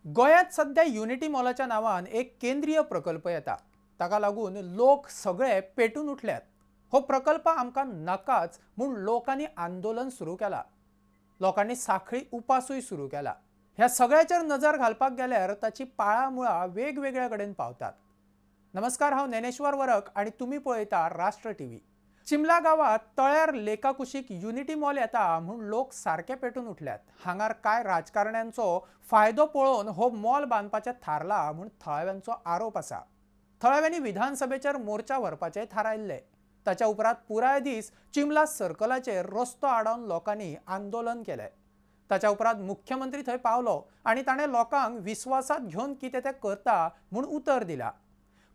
गोयात सध्या युनिटी मॉलाच्या नावान एक केंद्रीय प्रकल्प येता। ताका लागून लोक सगळे पेटून उठल्यात। हो प्रकल्प आमकां नाकाच म्हूण लोकांनी आंदोलन सुरू केला। लोकांनी साखळी उपासूय सुरू केला। ह्या सगळ्याचेर नजर घालपाक गेल्यार ताची पाळामुळां वेगवेगळ्या कडेन पावतात। नमस्कार, हांव ज्ञानेश्वर वरक आणि तुम्ही पळयता राष्ट्र टीव्ही। चिमला गावात तळ्यार लेका कुशीक युनिटी मॉल येता म्हूण लोक सारखे पेटून उठल्यात। हांगार काय राजकारण्यांचो फायदो पळोवन हो मॉल बांदपाचें थारला म्हूण थळाव्यांचो आरोप आसा। थळाव्यांनी विधानसभेचेर मोर्चा व्हरपाचें थारायल्ले। ताच्या उपरांत पुराय दीस चिमला सर्कलाचेर रस्तो आडावन लोकांनी आंदोलन केलें। ताच्या उपरांत मुख्यमंत्री थंय पावलो आनी ताणें लोकांक विश्वासात घेवन कितें तें करता म्हूण उतर दिलां।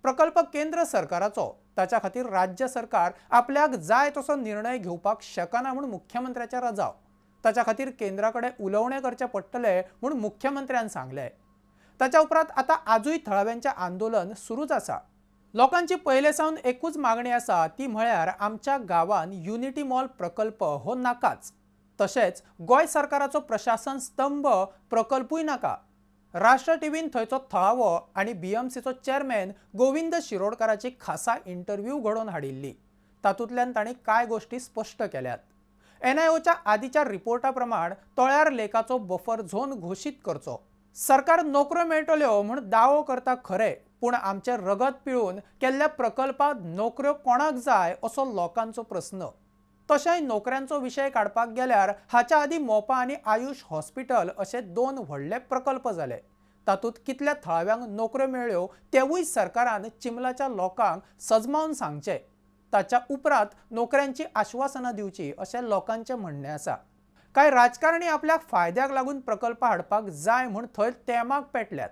प्रकल्प केंद्र सरकाराचो, ताच्या खातीर राज्य सरकार आपल्याक जाय तसो निर्णय घेवपाक शकना म्हूण मुख्यमंत्र्याचे रजाव। ताच्या खातीर केंद्रा कडेन उलोवणें करचें पडटलें म्हूण मुख्यमंत्र्यान सांगलें। ताच्या उपरांत आतां आजूय थळाव्यांचें आंदोलन सुरूच आसा। लोकांची पयले सावन एकूच मागणी आसा, ती म्हळ्यार आमच्या गांवांत युनिटी मॉल प्रकल्प हो नाकाच। तशेंच गोंय सरकाराचो प्रशासन स्तंभ प्रकल्पूय नाका। राष्ट्र टीव्हीन थंयचो थळावो आनी बीएमसीचो चेअरमॅन गोविंद शिरोडकाराची खासा इंटरव्यू घडोवन हाडिल्ली। तातूंतल्यान तांणी कांय गोश्टी स्पश्ट केल्यात। एनआयओच्या आदींच्या रिपोर्टा प्रमाण तळ्यार लेकाचो बफर झोन घोशीत करचो। सरकार नोकऱ्यो मेळटल्यो म्हूण दावो करता खरे, पूण आमचे रगत पिळून केल्ल्या प्रकल्पांत नोकऱ्यो कोणाक जाय असो लोकांचो प्रस्न। तशेंय नोकऱ्यांचो विशय काडपाक गेल्यार हाच्या आदीं मोपा आनी आयुष हॉस्पिटल अशे दोन व्हडले प्रकल्प जाले। तातूंत कितल्या थळाव्यांक नोकऱ्यो मेळ्ळ्यो तेवूय सरकारान चिमलाच्या लोकांक सजमावन सांगचें। ताच्या उपरांत नोकऱ्यांची आश्वासनां दिवची अशें लोकांचें म्हणणें आसा। कांय राजकारणी आपल्याक फायद्याक लागून प्रकल्प हाडपाक जाय म्हूण थंय तेमाक पेटल्यात।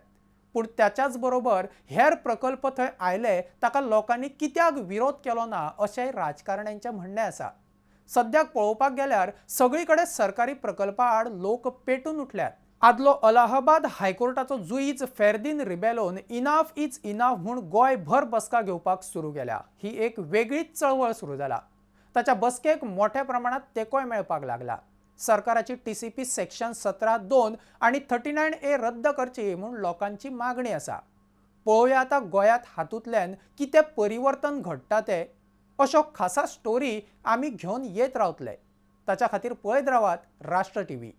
पूण त्याच्याच बरोबर हेर प्रकल्प थंय आयले ताका लोकांनी कित्याक विरोध केलो ना अशेंय राजकारण्यांचें म्हणणें आसा। सद्याक पळोवपाक गेल्यार सगळीकडे सरकारी प्रकल्पा आड लोक पेटून उठल्यात। आदलो Allahabad हायकोर्टाचो जुईज Ferdino रिबेलोन enough is enough म्हूण गोंयभर बसका घेवपाक सुरू केल्या। ही एक वेगळीच चळवळ सुरू जाला। ताच्या बसकेक मोठ्या प्रमाणात तेंकोय मेळपाक लागला। सरकाराची टीसीपी सेक्शन 17(2) आनी 39A रद्द करची म्हूण लोकांची मागणी आसा। पळोवया आतां गोंयांत हातूंतल्यान कितें परिवर्तन घडटा तें। अशो खासा स्टोरी आमी घेवन येत रावतले। ताच्या खातीर पळयत रावात राष्ट्र टीव्ही।